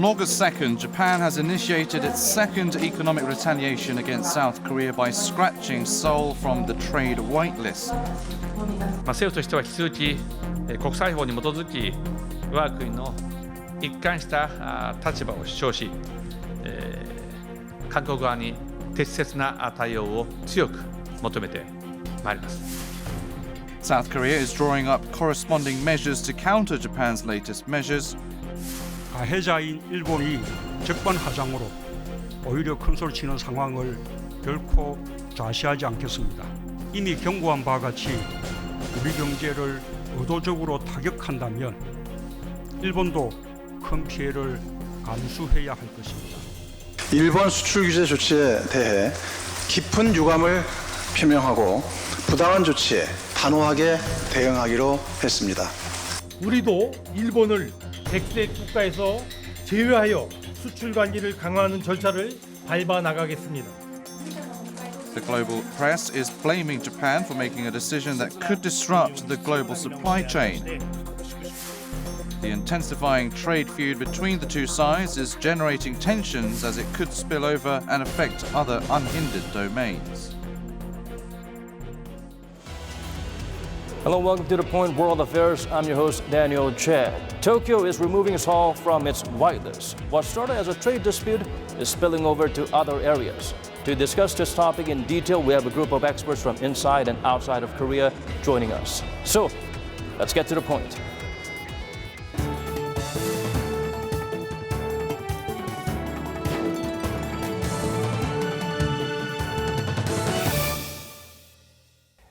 On August 2nd, Japan has initiated its second economic retaliation against South Korea by scratching Seoul from the trade whitelist. 政府としては引き続き国際法に基づき我が国の一貫した立場を主張し、韓国側に適切な対応を強く求めてまいります。 South Korea is drawing up corresponding measures to counter Japan's latest measures. 가해자인 일본이 적반하장으로 오히려 큰소리 치는 상황을 결코 좌시하지 않겠습니다. 이미 경고한 바와 같이 우리 경제를 의도적으로 타격한다면 일본도 큰 피해를 감수해야 할 것입니다. 일본 수출 규제 조치에 대해 깊은 유감을 표명하고 부당한 조치에 단호하게 대응하기로 했습니다. 우리도 일본을 백색 국가에서 제외하여 수출 관리를 강화하는 절차를 밟아 나가겠습니다. The global press is blaming Japan for making a decision that could disrupt the global supply chain. The intensifying trade feud between the two sides is generating tensions as it could spill over and affect other unhindered domains. Hello, welcome to The Point World Affairs. I'm your host, Daniel Che. Tokyo is removing Seoul from its whitelist. What started as a trade dispute is spilling over to other areas. To discuss this topic in detail, we have a group of experts from inside and outside of Korea joining us. So, let's get to the point.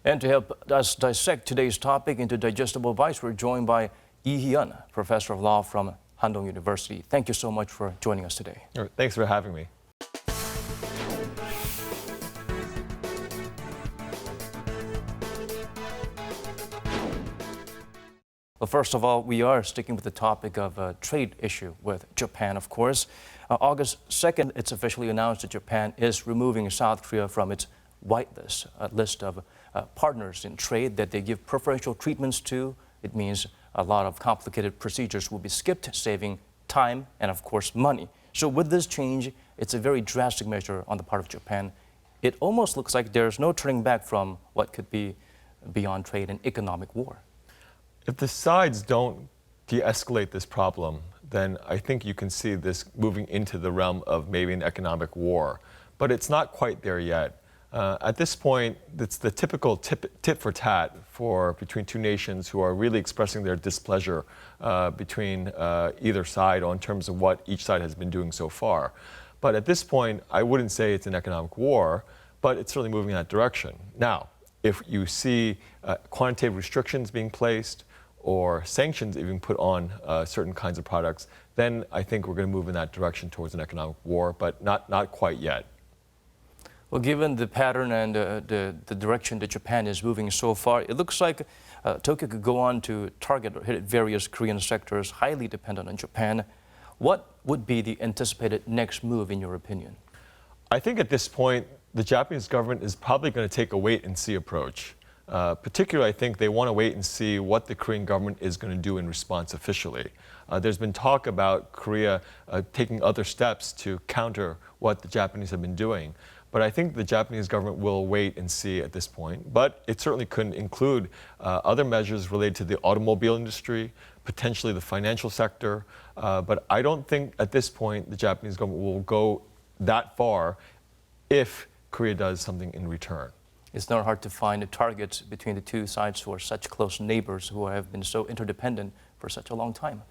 And to help us dissect today's topic into digestible bites, we're joined by Lee Hyun, Professor of Law from Handong University. Thank you so much for joining us today. Thanks for having me. Well, first of all, we are sticking with the topic of a trade issue with Japan, of course. August 2nd, it's officially announced that Japan is removing South Korea from its whitelist, a list of partners in trade that they give preferential treatments to. It means a lot of complicated procedures will be skipped, saving time and, of course, money. So with this change, it's a very drastic measure on the part of Japan. It almost looks like there's no turning back from what could be beyond trade and economic war. If the sides don't de-escalate this problem, then I think you can see this moving into the realm of maybe an economic war. But it's not quite there yet. At this point, it's the typical tit for tat between two nations who are really expressing their displeasure between either side in terms of what each side has been doing so far. But at this point, I wouldn't say it's an economic war, but it's certainly moving in that direction. Now, if you see quantitative restrictions being placed or sanctions even put on certain kinds of products, then I think we're going to move in that direction towards an economic war, but not quite yet. Well, given the pattern and the direction that Japan is moving so far, it looks like Tokyo could go on to target or hit various Korean sectors highly dependent on Japan. What would be the anticipated next move, in your opinion? I think at this point, the Japanese government is probably going to take a wait-and-see approach. Particularly, I think they want to wait and see what the Korean government is going to do in response officially. There's been talk about Korea taking other steps to counter what the Japanese have been doing. But I think the Japanese government will wait and see at this point. But it certainly could include other measures related to the automobile industry, potentially the financial sector. But I don't think at this point the Japanese government will go that far if Korea does something in return. It's not hard to find targets between the two sides who are such close neighbors who have been so interdependent for such a long time.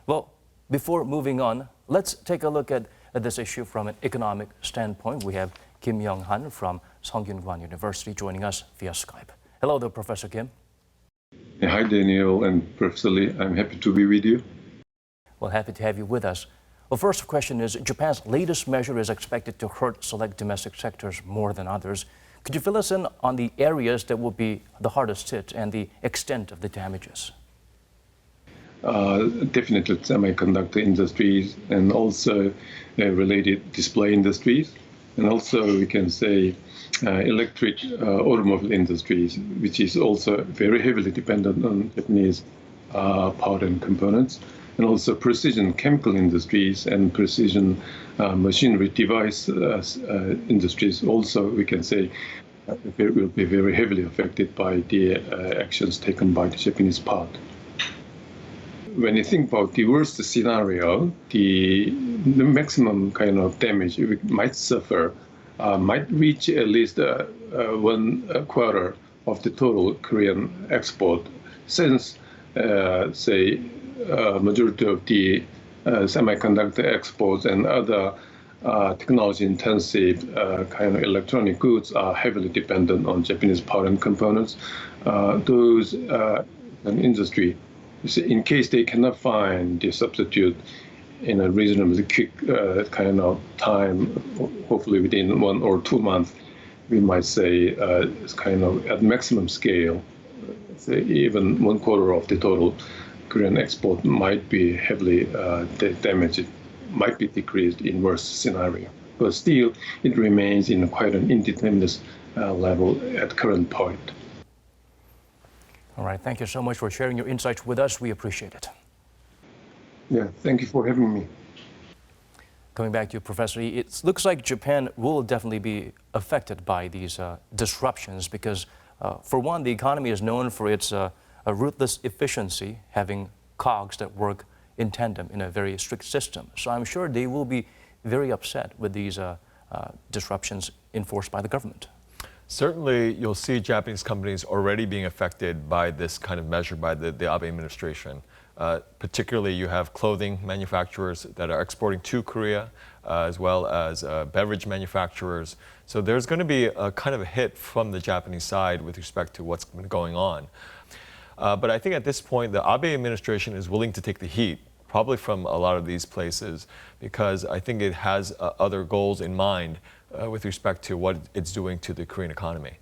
Well, before moving on, let's take a look at this issue from an economic standpoint. We have Kim Young-han from Seongyun University joining us via Skype. Hello there, Professor Kim. Hi, Daniel and Professor Lee. I'm happy to be with you. Well, happy to have you with us. Well, first question is, Japan's latest measure is expected to hurt select domestic sectors more than others. Could you fill us in on the areas that will be the hardest hit and the extent of the damages? Definitely semiconductor industries and also related display industries. And also we can say electric automobile industries, which is also very heavily dependent on Japanese part and components. and also precision chemical industries and precision machinery device industries also, we can say, will be very heavily affected by the actions taken by the Japanese part. When you think about the worst scenario, the maximum kind of damage we might suffer might reach at least 1/4 of the total Korean export, since, say, majority of the semiconductor exports and other technology-intensive kind of electronic goods are heavily dependent on Japanese part and components. Those industry, in case they cannot find the substitute in a reasonably quick kind of time, hopefully within 1 or 2 months, we might say it's kind of at maximum scale, say even 1/4 of the total Korean export might be heavily damaged, might be decreased in worst scenario. But still, it remains in quite an indeterminate level at current point. All right, thank you so much for sharing your insights with us. We appreciate it. Yeah, thank you for having me. Coming back to you, Professor Lee, it looks like Japan will definitely be affected by these disruptions because, for one, the economy is known for its ruthless efficiency, having cogs that work in tandem in a very strict system. So I'm sure they will be very upset with these disruptions enforced by the government. Certainly, you'll see Japanese companies already being affected by this kind of measure by the Abe administration. Particularly, you have clothing manufacturers that are exporting to Korea, as well as beverage manufacturers. So there's going to be a kind of a hit from the Japanese side with respect to what's been going on. But I think at this point, the Abe administration is willing to take the heat, probably from a lot of these places, because I think it has other goals in mind with respect to what it's doing to the Korean economy.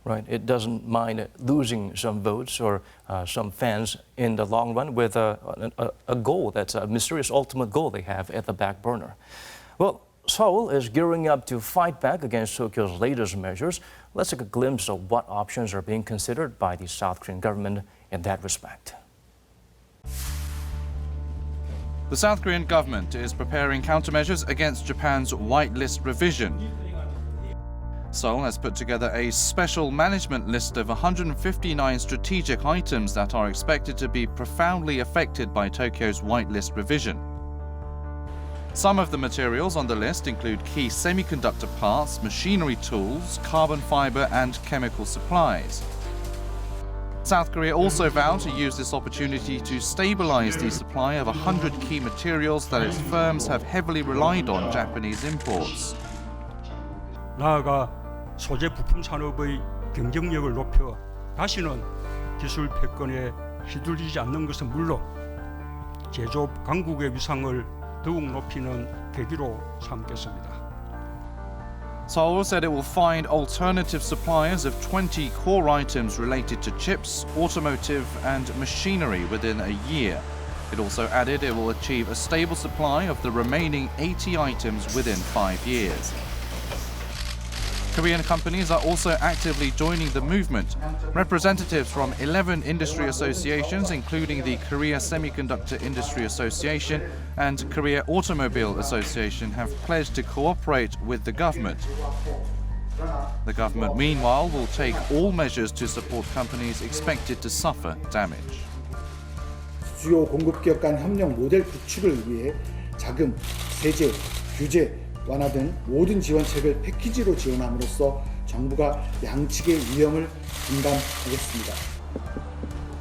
Right, it doesn't mind losing some votes or some fans in the long run with a goal that's a mysterious ultimate goal they have at the back burner. Well, Seoul is gearing up to fight back against Tokyo's latest measures. Let's take a glimpse of what options are being considered by the South Korean government in that respect. The South Korean government is preparing countermeasures against Japan's whitelist revision. Seoul has put together a special management list of 159 strategic items that are expected to be profoundly affected by Tokyo's whitelist revision. Some of the materials on the list include key semiconductor parts, machinery tools, carbon fiber, and chemical supplies. South Korea also vowed to use this opportunity to stabilize the supply of 100 key materials that its firms have heavily relied on Japanese imports. 나아가 소재 부품 산업의 경쟁력을 높여 다시는 기술 패권에 휘둘리지 않는 것은 물론 제조업 강국의 위상을 더욱 높이는 계기로 삼겠습니다. Seoul said it will find alternative suppliers of 20 core items related to chips, automotive, and machinery within a year. It also added it will achieve a stable supply of the remaining 80 items within 5 years. Korean companies are also actively joining the movement. Representatives from 11 industry associations, including the Korea Semiconductor Industry Association and Korea Automobile Association, have pledged to cooperate with the government. The government, meanwhile, will take all measures to support companies expected to suffer damage. 주요 공급기업 간 협력 모델 구축을 위해 자금, 세제, 규제, 완화 등 모든 지원책을 패키지로 지원함으로써 정부가 양측의 위험을 분담하겠습니다.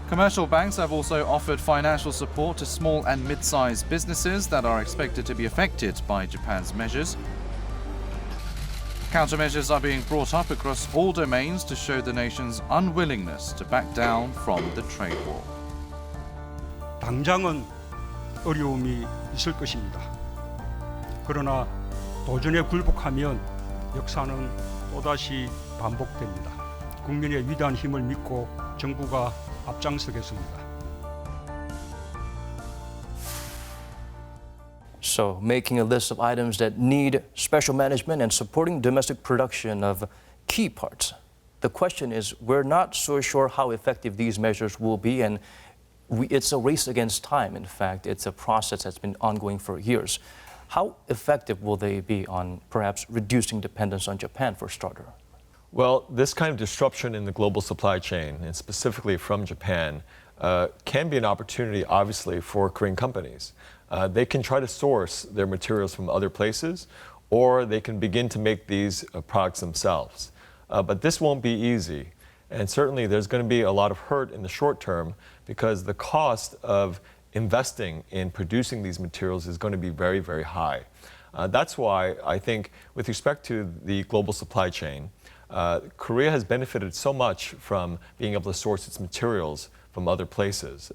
Commercial banks have also offered financial support to small and mid-sized businesses that are expected to be affected by Japan's measures. Countermeasures are being brought up across all domains to show the nation's unwillingness to back down from the trade war. 당장은 어려움이 있을 것입니다. 그러나 도전에 굴복하면 역사는 또다시 반복됩니다. 국민의 위대한 힘을 믿고 정부가 앞장서겠습니다. So, making a list of items that need special management and supporting domestic production of key parts. The question is, we're not so sure how effective these measures will be, and it's a race against time. In fact, it's a process that's been ongoing for years. How effective will they be on perhaps reducing dependence on Japan, for starter? Well, this kind of disruption in the global supply chain, and specifically from Japan, can be an opportunity, obviously, for Korean companies. They can try to source their materials from other places, or they can begin to make these products themselves. But this won't be easy. And certainly there's going to be a lot of hurt in the short term because the cost of investing in producing these materials is going to be very, very high. That's why I think with respect to the global supply chain, Korea has benefited so much from being able to source its materials from other places.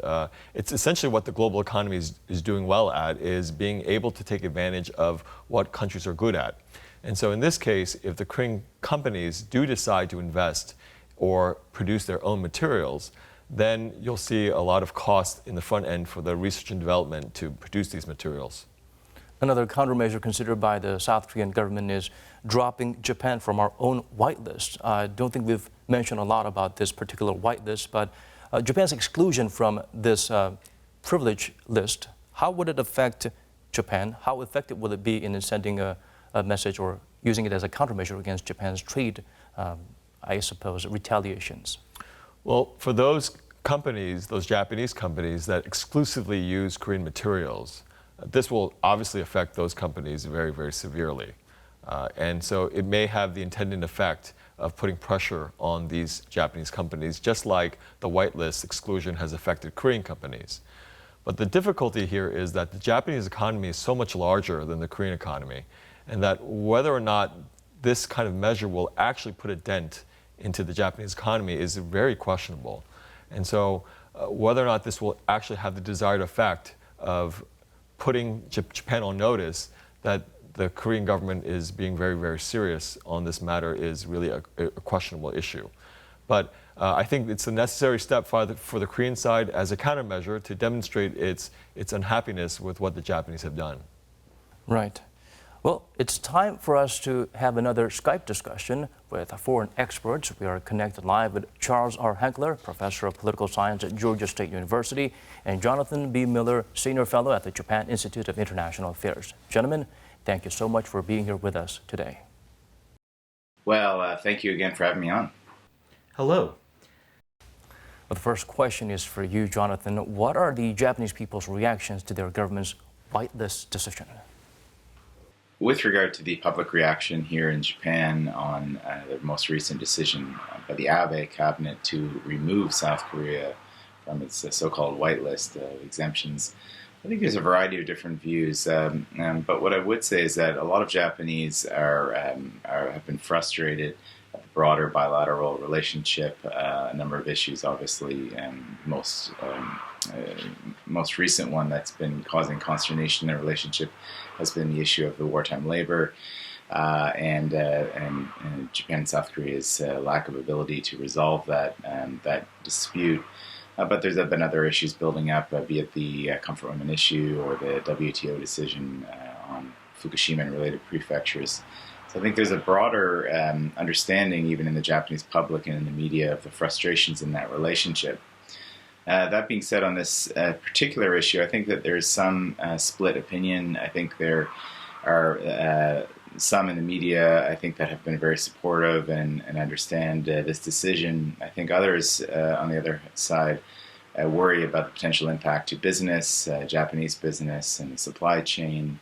It's essentially what the global economy is doing well at, is being able to take advantage of what countries are good at. And so in this case, if the Korean companies do decide to invest or produce their own materials, then you'll see a lot of cost in the front end for the research and development to produce these materials. Another countermeasure considered by the South Korean government is dropping Japan from our own whitelist. I don't think we've mentioned a lot about this particular whitelist, but Japan's exclusion from this privilege list, how would it affect Japan? How effective will it be in sending a message or using it as a countermeasure against Japan's trade, I suppose, retaliations? Well, for those companies, those Japanese companies that exclusively use Korean materials, this will obviously affect those companies very, very severely. And so it may have the intended effect of putting pressure on these Japanese companies, just like the whitelist exclusion has affected Korean companies. But the difficulty here is that the Japanese economy is so much larger than the Korean economy, and that whether or not this kind of measure will actually put a dent into the Japanese economy is very questionable. And so whether or not this will actually have the desired effect of putting Japan on notice that the Korean government is being very, very serious on this matter is really a questionable issue. But I think it's a necessary step for the Korean side as a countermeasure to demonstrate its unhappiness with what the Japanese have done. Right. Well, it's time for us to have another Skype discussion with foreign experts. We are connected live with Charles R. Henkler, Professor of Political Science at Georgia State University, and Jonathan B. Miller, Senior Fellow at the Japan Institute of International Affairs. Gentlemen, thank you so much for being here with us today. Well, thank you again for having me on. Hello. Well, the first question is for you, Jonathan. What are the Japanese people's reactions to their government's whitelist decision? With regard to the public reaction here in Japan on the most recent decision by the Abe cabinet to remove South Korea from its so-called whitelist of exemptions, I think there's a variety of different views. But what I would say is that a lot of Japanese have been frustrated at the broader bilateral relationship. A number of issues, obviously, most recent one that's been causing consternation in the relationship has been the issue of the wartime labor and Japan and South Korea's lack of ability to resolve that dispute. But there's been other issues building up, be it the comfort women issue or the WTO decision on Fukushima and related prefectures. So I think there's a broader understanding, even in the Japanese public and in the media, of the frustrations in that relationship. That being said, on this particular issue, I think that there's some split opinion. I think there are some in the media, I think, that have been very supportive and understand this decision. I think others, on the other side, worry about the potential impact to business, Japanese business, and the supply chain.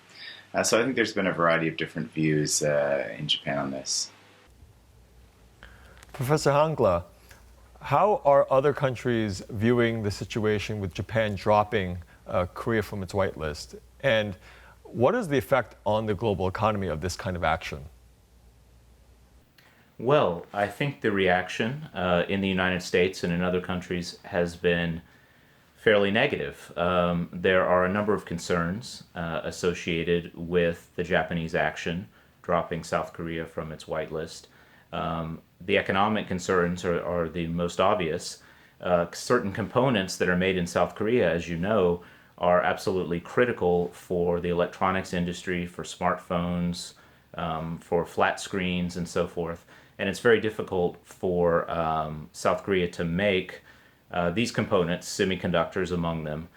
So I think there's been a variety of different views in Japan on this. Professor Hangla, how are other countries viewing the situation with Japan dropping Korea from its whitelist? And what is the effect on the global economy of this kind of action? Well, I think the reaction in the United States and in other countries has been fairly negative. There are a number of concerns associated with the Japanese action, dropping South Korea from its whitelist. The economic concerns are the most obvious. Certain components that are made in South Korea, as you know, are absolutely critical for the electronics industry, for smartphones, for flat screens, and so forth. And it's very difficult for South Korea to make these components, semiconductors among them,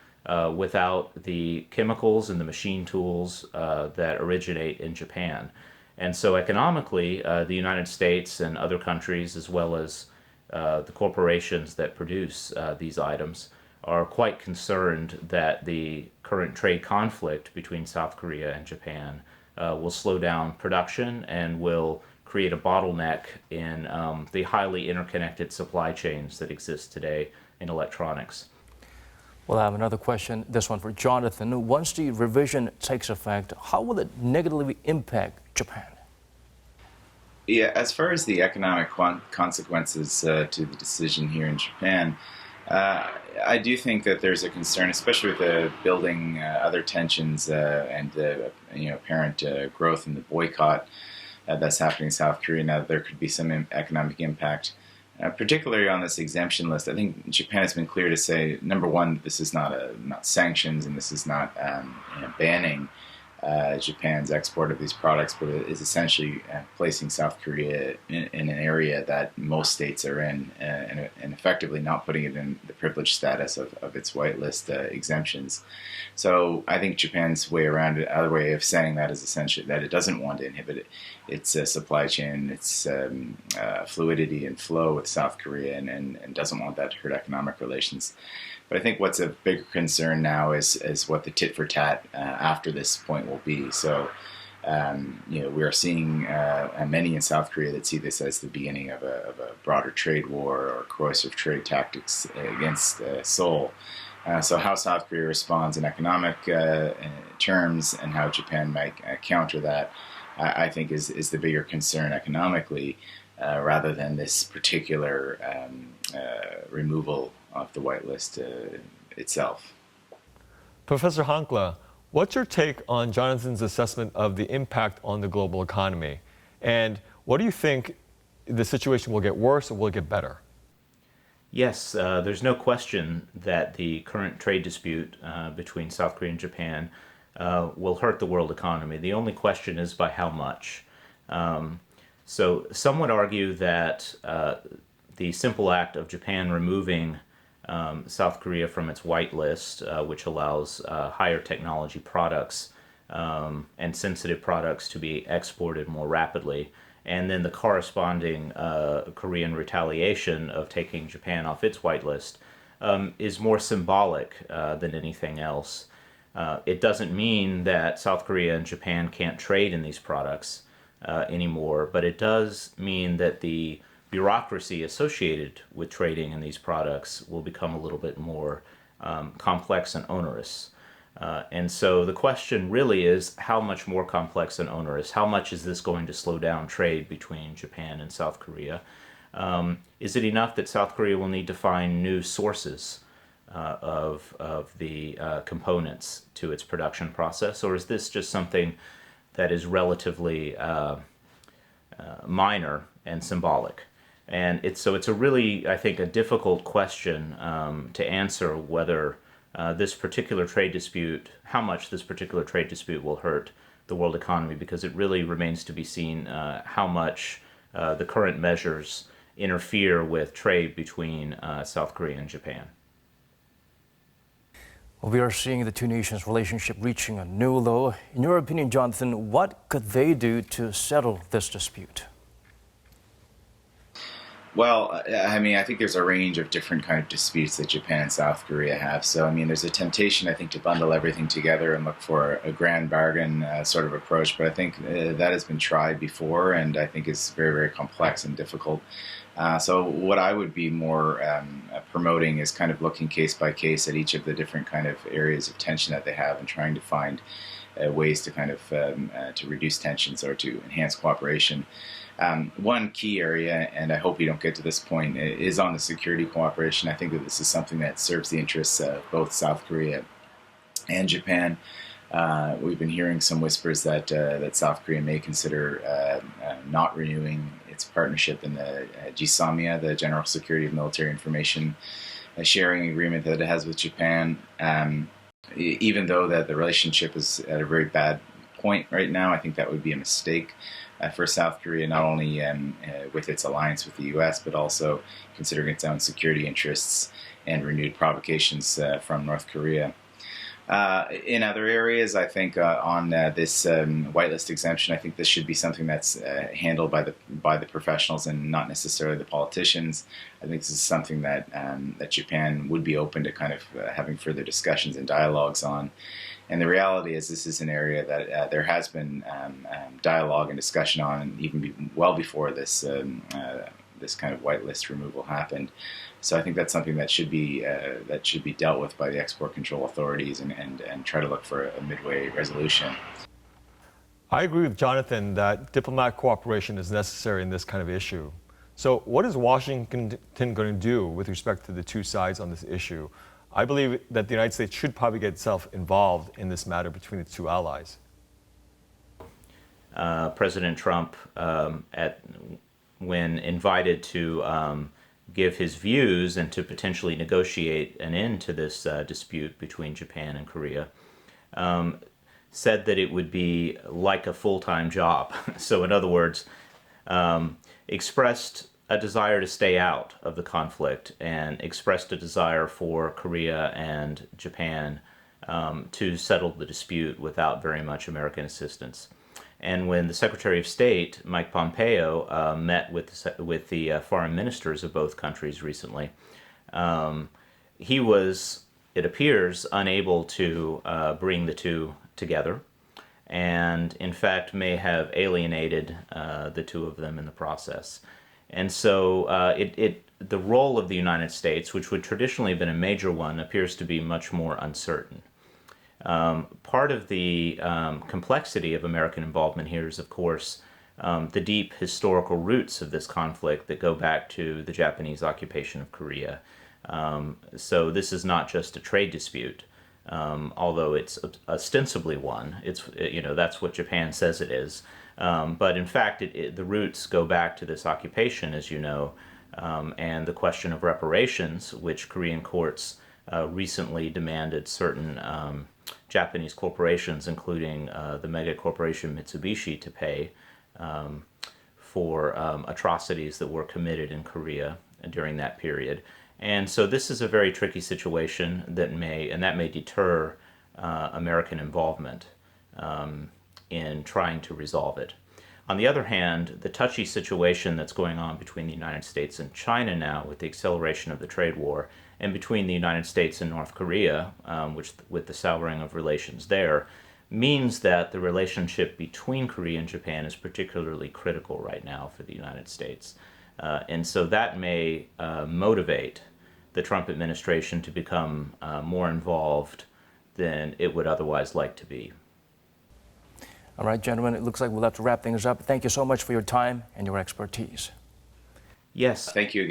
without the chemicals and the machine tools that originate in Japan. And so economically, the United States and other countries, as well as the corporations that produce these items, are quite concerned that the current trade conflict between South Korea and Japan will slow down production and will create a bottleneck in the highly interconnected supply chains that exist today in electronics. Well, I have another question, this one for Jonathan. Once the revision takes effect, how will it negatively impact Japan? Yeah, as far as the economic consequences to the decision here in Japan, I do think that there's a concern, especially with the building other tensions and the apparent growth in the boycott that's happening in South Korea now. There could be some economic impact, particularly on this exemption list. I think Japan has been clear to say, number one, this is not sanctions, and this is not banning Japan's export of these products, but it is essentially placing South Korea in an area that most states are in, and effectively not putting it in the privileged status of its whitelist exemptions. So I think Japan's way around it, other way of saying that is essentially that it doesn't want to inhibit its supply chain, its fluidity and flow with South Korea, and doesn't want that to hurt economic relations. But I think what's a bigger concern now is what the tit for tat after this point will be. So, we are seeing many in South Korea that see this as the beginning of a broader trade war or corrosive trade tactics against Seoul. So how South Korea responds in economic terms and how Japan might counter that, I think is the bigger concern economically, rather than this particular removal of the whitelist itself. Professor Hankla, what's your take on Jonathan's assessment of the impact on the global economy? And what do you think, the situation will get worse or will it get better? Yes, there's no question that the current trade dispute between South Korea and Japan will hurt the world economy. The only question is by how much. So some would argue that the simple act of Japan removing South Korea from its whitelist, which allows higher technology products and sensitive products to be exported more rapidly, and then the corresponding Korean retaliation of taking Japan off its whitelist is more symbolic than anything else. It doesn't mean that South Korea and Japan can't trade in these products anymore, but it does mean that the bureaucracy associated with trading in these products will become a little bit more complex and onerous. And so the question really is, how much more complex and onerous? How much is this going to slow down trade between Japan and South Korea? Is it enough that South Korea will need to find new sources of the components to its production process? Or is this just something that is relatively minor and symbolic? And it's a really, I think, a difficult question to answer whether this particular trade dispute, how much this particular trade dispute will hurt the world economy, because it really remains to be seen how much the current measures interfere with trade between South Korea and Japan. Well, we are seeing the two nations' relationship reaching a new low. In your opinion, Jonathan, what could they do to settle this dispute? Well, I mean, I think there's a range of different kind of disputes that Japan and South Korea have. So, I mean, there's a temptation, I think, to bundle everything together and look for a grand bargain sort of approach. But I think that has been tried before, and I think is very, very complex and difficult. So what I would be more promoting is kind of looking case by case at each of the different kind of areas of tension that they have and trying to find ways to kind of to reduce tensions or to enhance cooperation. One key area, and I hope we don't get to this point, is on the security cooperation. I think that this is something that serves the interests of both South Korea and Japan. We've been hearing some whispers that that South Korea may consider not renewing its partnership in the GSOMIA, the General Security of Military Information Sharing Agreement that it has with Japan. Even though that the relationship is at a very bad point right now, I think that would be a mistake for South Korea, not only with its alliance with the U.S., but also considering its own security interests. and renewed provocations from North Korea. In other areas, I think on this whitelist exemption, I think this should be something that's handled by the professionals and not necessarily the politicians. I think this is something that that Japan would be open to kind of having further discussions and dialogues on. And the reality is, this is an area that there has been dialogue and discussion on, even well before this this kind of whitelist removal happened. So I think that's something that should be dealt with by the export control authorities and try to look for a midway resolution. I agree with Jonathan that diplomatic cooperation is necessary in this kind of issue. So what is Washington going to do with respect to the two sides on this issue? I believe that the United States should probably get itself involved in this matter between its two allies. President Trump, when invited to give his views and to potentially negotiate an end to this dispute between Japan and Korea, said that it would be like a full-time job. So in other words, expressed a desire to stay out of the conflict and expressed a desire for Korea and Japan to settle the dispute without very much American assistance. And when the Secretary of State, Mike Pompeo, met with the foreign ministers of both countries recently, he was, it appears, unable to bring the two together, and in fact may have alienated the two of them in the process. And so the role of the United States, which would traditionally have been a major one, appears to be much more uncertain. Part of the complexity of American involvement here is, of course, the deep historical roots of this conflict that go back to the Japanese occupation of Korea. So this is not just a trade dispute, although it's ostensibly one. It's, that's what Japan says it is. But in fact, the roots go back to this occupation, as you know, and the question of reparations, which Korean courts recently demanded certain Japanese corporations, including the mega corporation Mitsubishi, to pay for atrocities that were committed in Korea during that period. And so this is a very tricky situation that may deter American involvement in trying to resolve it. On the other hand, the touchy situation that's going on between the United States and China now, with the acceleration of the trade war, and between the United States and North Korea, which with the souring of relations there, means that the relationship between Korea and Japan is particularly critical right now for the United States. And so that may motivate the Trump administration to become more involved than it would otherwise like to be. All right, gentlemen, it looks like we'll have to wrap things up. Thank you so much for your time and your expertise. Yes, thank you.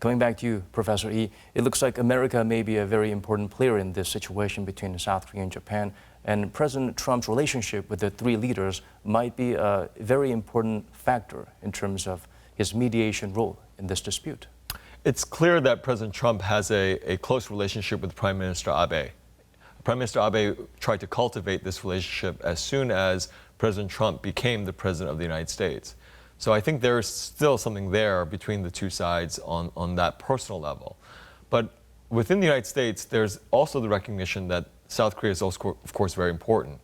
Coming back to you, Professor Yi, it looks like America may be a very important player in this situation between South Korea and Japan, and President Trump's relationship with the three leaders might be a very important factor in terms of his mediation role in this dispute. It's clear that President Trump has a close relationship with Prime Minister Abe. Prime Minister Abe tried to cultivate this relationship as soon as President Trump became the President of the United States. So I think there's still something there between the two sides on that personal level. But within the United States, there's also the recognition that South Korea is also, of course, very important.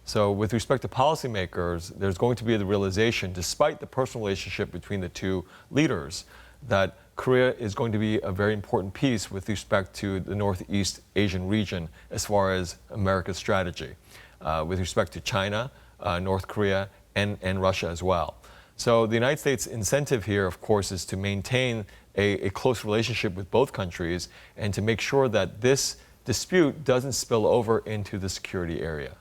So with respect to policymakers, there's going to be the realization, despite the personal relationship between the two leaders, that Korea is going to be a very important piece with respect to the Northeast Asian region as far as America's strategy, with respect to China, North Korea, and Russia as well. So the United States' incentive here, of course, is to maintain a close relationship with both countries and to make sure that this dispute doesn't spill over into the security area.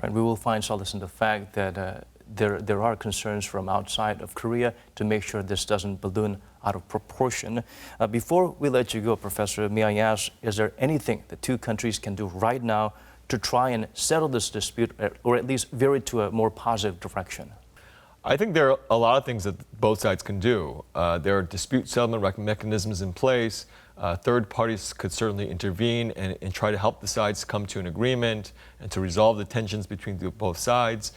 Right, we will find solace in the fact that there are concerns from outside of Korea to make sure this doesn't balloon out of proportion. Before we let you go, Professor, may I ask, is there anything the two countries can do right now to try and settle this dispute, or at least veer it to a more positive direction? I think there are a lot of things that both sides can do. There are dispute settlement mechanisms in place. Third parties could certainly intervene and try to help the sides come to an agreement and to resolve the tensions between both sides.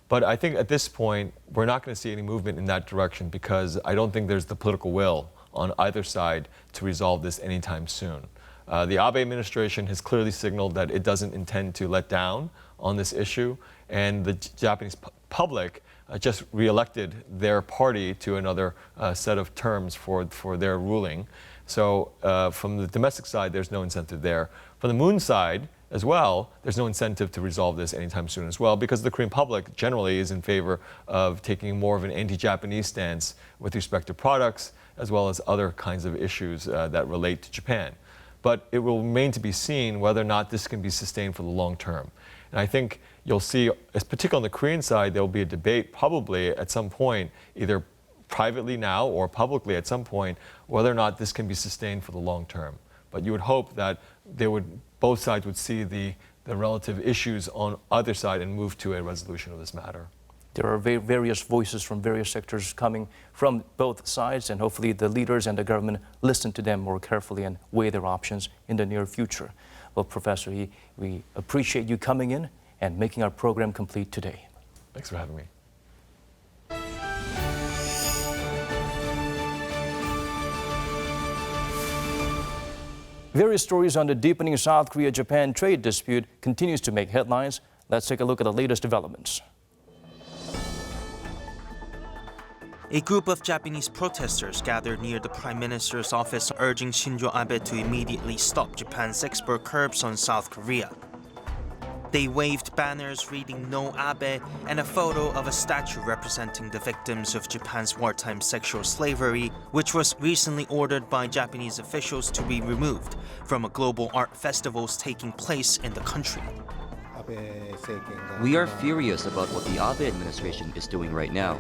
But I think at this point, we're not going to see any movement in that direction because I don't think there's the political will on either side to resolve this anytime soon. The Abe administration has clearly signaled that it doesn't intend to let down on this issue, and the Japanese public just re-elected their party to another set of terms for their ruling. So from the domestic side, there's no incentive there. From the Moon side as well, there's no incentive to resolve this anytime soon as well, because the Korean public generally is in favor of taking more of an anti-Japanese stance with respect to products, as well as other kinds of issues that relate to Japan. But it will remain to be seen whether or not this can be sustained for the long term. And I think you'll see, particularly on the Korean side, there will be a debate probably at some point, either privately now or publicly at some point, whether or not this can be sustained for the long term. But you would hope that both sides would see the relative issues on either side and move to a resolution of this matter. There are various voices from various sectors coming from both sides, and hopefully the leaders and the government listen to them more carefully and weigh their options in the near future. Well, Professor Lee, we appreciate you coming in and making our program complete today. Thanks for having me. Various stories on the deepening South Korea-Japan trade dispute continues to make headlines. Let's take a look at the latest developments. A group of Japanese protesters gathered near the Prime Minister's office urging Shinzo Abe to immediately stop Japan's export curbs on South Korea. They waved banners reading "No Abe" and a photo of a statue representing the victims of Japan's wartime sexual slavery, which was recently ordered by Japanese officials to be removed from a global art festivals taking place in the country. We are furious about what the Abe administration is doing right now.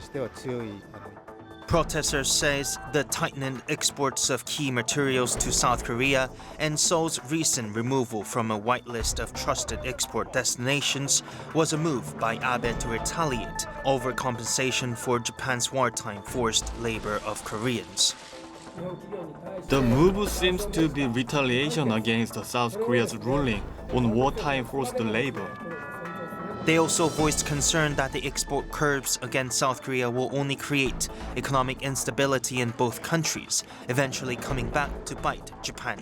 Protesters says the tightened exports of key materials to South Korea and Seoul's recent removal from a whitelist of trusted export destinations was a move by Abe to retaliate over compensation for Japan's wartime forced labor of Koreans. The move seems to be retaliation against South Korea's ruling on wartime forced labor. They also voiced concern that the export curbs against South Korea will only create economic instability in both countries, eventually coming back to bite Japan.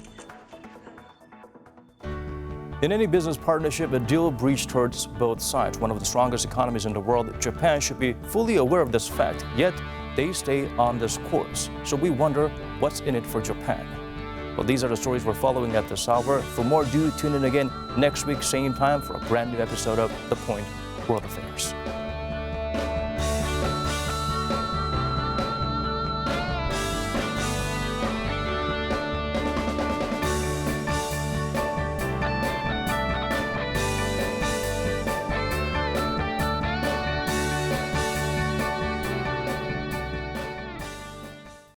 In any business partnership, a deal breach hurts both sides. One of the strongest economies in the world, Japan should be fully aware of this fact, yet they stay on this course. So we wonder what's in it for Japan. Well, these are the stories we're following at this hour. For more, do tune in again next week, same time, for a brand new episode of The Point World Affairs.